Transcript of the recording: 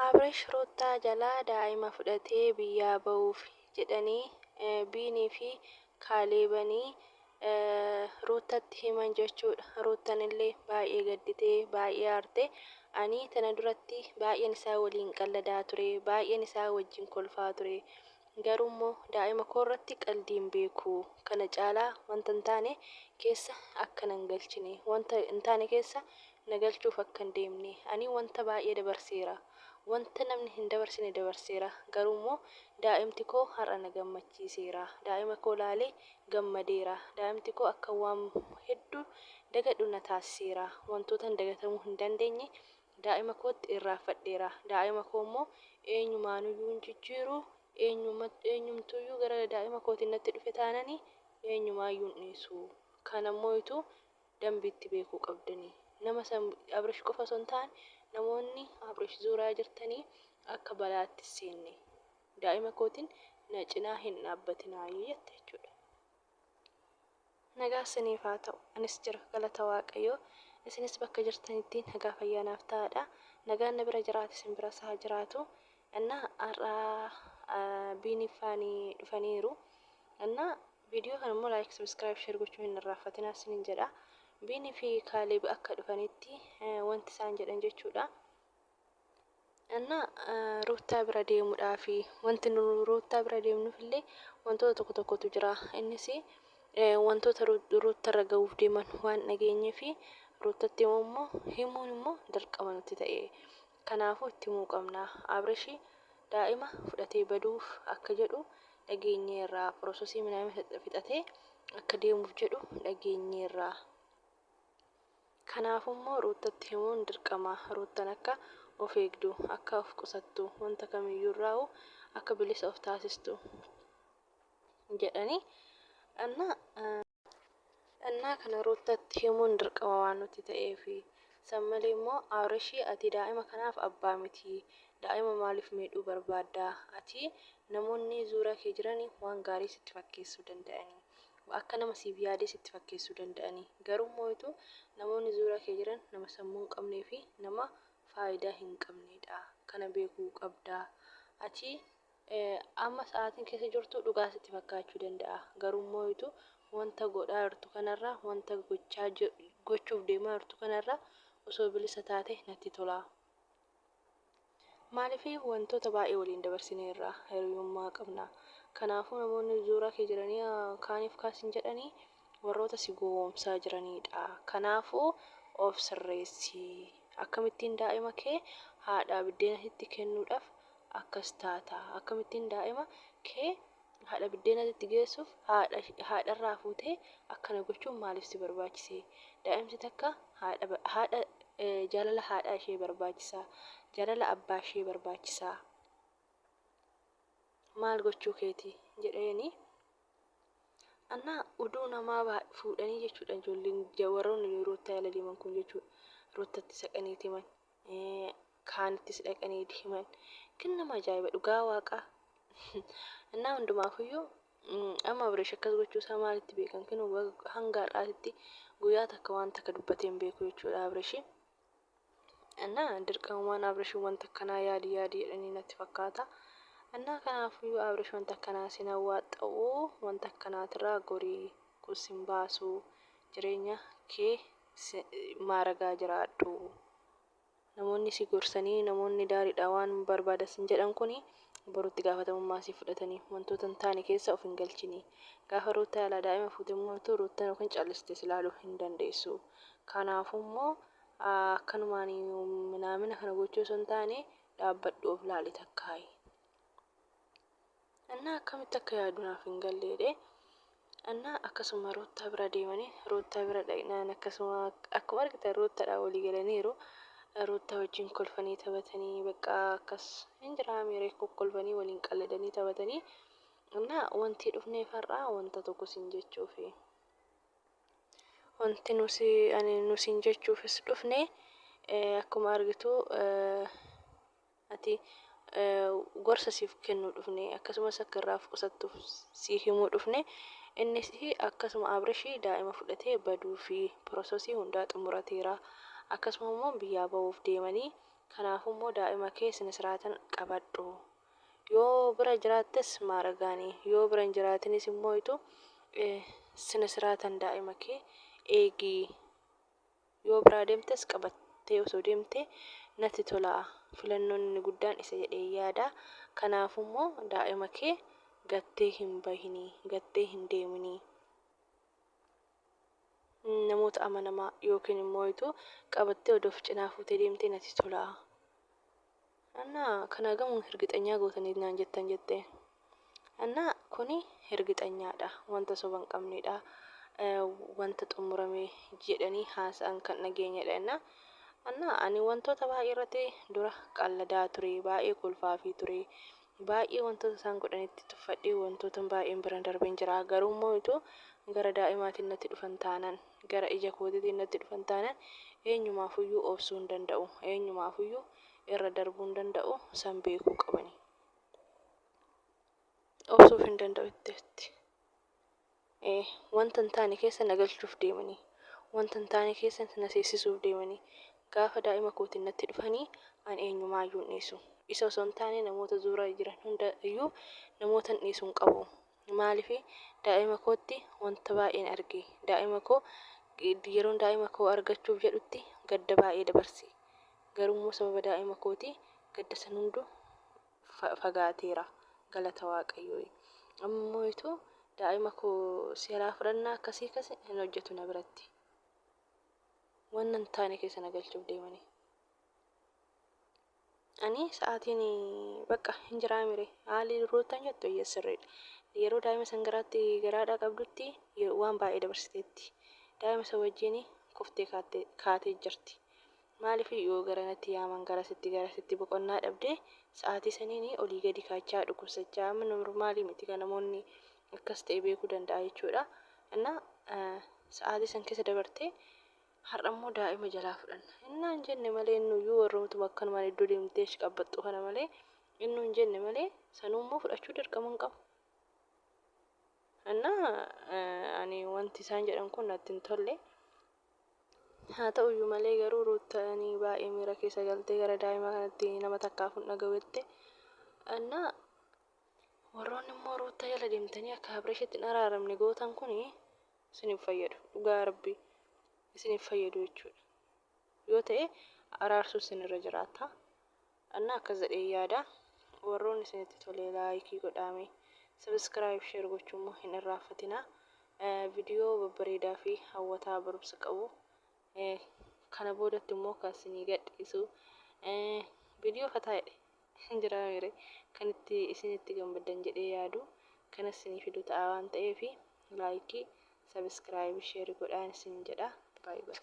Abresh Ruutaa jalaa daa'ima fudhatee biyyaa ba'uuf jedhanii Biinii fi Kaaleebanii Ruutatti himan jechuudha. Ruutaan illee baay'ee gadditee baay'ee aartee ani tana duratti baay'een isaa waliin qalladaa ture, baay'een isaa wajjin kolfaa ture. Garuummoo daa'ima koo irratti qaldiin beeku. Kana caalaa wanta hin taane keessa akka nan galchine, wanta hin taane keessa na galchuuf akka hin deemne. Ani wanta baay'ee dabarseera. Wanta namni hin dabarsine dabarseera. Garuummoo daa'imti koo har'a na gammachiiseera. Daa'ima koo laalee gammadeera. Daa'imti koo akka waan hedduu dagadhu na taasiseera. Wantootan dagatamuu hin dandeenye daa'ima kootti irraanfadheera. Daa'ima koo immoo eenyumaanuyyuu hin jijjiiru. Eenyumtuyyuu gara daa'ima kootiin natti dhufe taananii eenyumaayyuu hin dhiisu. Kanammoo dambiitti beekuu qabdanii. Nama san Abresh qofa osoo hin taane namoonni Abresh zuuraa jirtanii akka balaatti seenne. Daa'ima kootiin na cinaa hin dhaabbatinaayyuu jette jechuudha. Nagaa isiniif haa ta'u. Anis jira galata Waaqayyoo. Isinis bakka jirtanitti nagaa fayyaanaaf ta'aadha. Nagaan na bira jiraate isin biras haa jiraatu. Innaa har'aa biinifaanii dhufaniiru. Innaa viidiyoo kana immoo laayik, sabiskiraayib, sheer gochuu hin irraanfatinaa isiniin jedha. Biinii fi Kaaleeb akka dhufanitti wanti isaan jedhan jechuudha. Innaa Ruutaa bira deemuudhaafi wanti nu Ruutaa bira deemnuuf illee wantoota tokko tokkotu jira. Innis wantoota Ruutaa irra ga'uuf deeman waan dhageenyeef Ruutatti himuun immoo dirqama nutti ta'e. Kanaafuu itti himuu qabna. Abresh daa'ima fudhatee baduuf akka jedhu dhageenyeerraa. Piroosesii midhaan fixatee akka deemuuf jedhu dhageenyeerraa. Kanaafuu immoo Ruutatti himuun dirqama. Ruutaan akka of eegdu, akka of qusattu, wanta kamiyyuu irraa akka bilisa of taasistu jedhanii innaa kana Ruutatti himuun dirqama waan nutti ta'eefi. San malee immoo Abresh ati daa'ima kanaaf abbaa miti. Daa'ima maaliif miidhuu barbaadda? Ati namoonni zuura kee jiranii waan gaarii sitti fakkeessuu danda'anii. Akka nama siif yaadee sitti fakkeessuu danda'anii. Garuummoo namoonni zuura kee jiran nama sammuu hin qabnee fi nama faayidaa hin qabnedha. Kana beekuu qabda. Ati amma sa'aatiin keessa jirtu dhugaa sitti fakkaachuu danda'a. Garuummoo wanta godhaa jirtu kanarraa, wanta gochuuf deemaa jirtu kanarraa osoo bilisa taate natti tola. Maaliif wantoota baay'ee waliin dabarsineerra hiriyummaa qabna. Kanaafuu namoonni zuura kee jiranii kaaniif kaasin jedhanii warroota si gowwoomsaa jiranidha. Kanaafuu of sirreessi. Akkamittiin daa'ima kee haadha biddeena sitti kennuudhaaf akkas taata? Akkamittiin daa'ima kee haadha biddeena sitti geessuuf haadharraa fuutee akkana gochuun maaliif si barbaachise? Daa'imti takka jaalala haadhaa ishee barbaachisa. Jaalala abbaa ishee barbaachisa. Maal gochuu keeti jedheeni annaa oduu namaa fuudhanii jechuudha. Ijoolleen warroonni Ruutaa yaala deeman kun jechuudha. Ruutatti saqanii himan, kaanittis dhaqanii himan. Kan nama ajaa'iba dhugaa Waaqaa. Innaa hundumaafiyyuu amma Abresh akkas gochuusaa maalitti beekan? Hanga har'aatitti guyyaa takka waan takka dubbatee hin beeku jechuudha Abresh. Innaa dirqamumaan Abresh wanta akkanaa yaadi jedhanii natti fakkaata. Innaa kanaafiyyuu Abresh wanta akkanaa sin hawwaaxa'uu, wanta akkanaatirraa gorii sin baasu, jireenya kee maaragaa jiraadhu. Namoonni si gorsanii, namoonni daariidha waan barbaadan sin jedhan kuni borutti gaafatamummaa si fudhatanii wantoota hin taane keessa of hin galchini. Gaafa Ruutaa yaalaa daa'ima fuute immoo Ruutaan yookiin callistee ilaaluu hin dandeessu. Kanaafuu immoo akkanumaan minaamina kana gochuu osoo hin taane dhaabbadhu of laali takkaayi. Innaa akkamitti akka yaadu naaf hin galleedhe. Innaa akkasuma Ruutaa bira deemanii Ruutaa bira dhaqnaan akkasuma akkuma argitan Ruutaadhaan walii galaniiru. Ruutaa wajjin kolfanii taphatanii bakka akkas hin jiraamee kolfanii waliin qalladanii taphatanii. Innaa wanti dhufneef har'aa wanta tokko sin jechuufi. Wanti nusin jechuufis dhufne akkuma argitu ati gorsa siif kennuu dhufne akkasumas akka irraa of qusattuuf si himuu dhufne. Innis akkasuma Abresh daa'ima fudhatee baduu fi piroosesii hundaa xumurateera. Akkasuma immoo biyyaa ba'uuf deemanii Kanaafummoo daa'ima kee sini siraatan qabadhu. Yoo bira jiraattes maaragaanii yoo bira hin jiraatinis immoo sini siraatan daa'ima kee eegii. Yoo biraa deemtes qabattee osoo deemtee natti tolaa. Filannoon inni guddaan isa jedhee yaada. Kanaafummoo daa'ima kee gattee hin bahinii, gattee hin deeminii. Namoota amanamaa yookiin immoo qabattee odoof cinaa fuutee deemtee natti tolaa. Kana gamuun hirgixanyaa gootanii naan jettee. Kuni hirgixanyaadha. Wanta soba hin qabnedha. Wanta xumuramee jedhanii haasa'an kan dhageenyedha. Ani wantoota baay'ee irratti dura qalladaa ture, baay'ee kolfaafii ture. Baay'ee wantoota isaan godhanitti tuffadhee wantoota baay'een bira darbeen jira. Garuu immoo gara daa'imaatiin natti dhufan taanaan, gara ija kootiitiin natti dhufan taanaan eenyumaafuyyuu obsuu hin danda'u. Eenyumaafuyyuu irra darbuu hin danda'u. San beekuu qabani. Obsuuf hin danda'u itti. Wanta hin taane keessa na galchuuf deemanii. Wanta hin taane keessa na seensisuuf deemanii. Gaafa daa'ima kootiin natti dhufanii an eenyumaayyuu hin dhiisu. Isa osoo hin taane namoota zuura jiran hundayyuu namoota hin dhiisuu hin qabu. Maaliif daa'ima kootti wanta baay'een arge. Yeroon daa'ima koo argachuuf jedhutti gadda baay'ee dabarse. Garuu sababa daa'ima kooti gadda san hundu fagaateera. Galata Waaqayyoo. Ammoo daa'ima koo seeraa fudhannaa akkasii hin hojjetu na biratti. Waan hin taane keessa na galchuuf deemanii. Ani sa'aatiin bakka hin jiraamire haalli rootan jettu sirriidha. Yeroo daa'ima san garaadhaa qabdutti waan baay'ee dabarsiteetti. Daa'ima san wajjin kuftee kaatee jirti. Maaliif yoo gara natti yaaman garasitti boqonnaa dhabdee sa'aatii saniin olii gadi kaachaa dhukkubsachaa amma normaalii miti kan namoonni akkas ta'e beekuu danda'a jechuudha. Sa'aatii san keessa dabartee har'ammoo daa'ima jalaa fudhanna. Innaa hin jenne malee innuyyuu warroota bakkanumaan iddoo deemtee qabbattu kana malee innuu hin jenne malee sanuummoo fudhachuu dirqama hin qabu. Ani wanti isaan jedhan kun natti hin tolle. Haa ta'uyyuu malee garuu rootanii baay'ee miira keessa galtee gara daa'ima kanatti nama takkaaf hin dhaga'utti. Warroonni immoo roota jala deemtanii akka habreeshitti hin araaramne gootan kun isiniif fayyadu. Dhugaa Rabbii isiniif fayyadu jechuudha. Yoo ta'e araarsuu isinirra jiraata. Akkas jedhee yaada. Warroonni isinitti tole laayikii godhaame. Sabiskiraayib sheer gochuu immoo hin irraanfatinaa. Viidiyoo babbareedaa fi hawwataa barumsa qabu. Kana boodatti immoo kan isinii gadhiisu viidiyoo fataa'edha. Hin jiraamire kan isinitti gammaddan jedhee yaadu kan isinii fidu ta'a waan ta'eef laayikii sabiskiraayib sheer godhaan isin jedha. Baay'ee.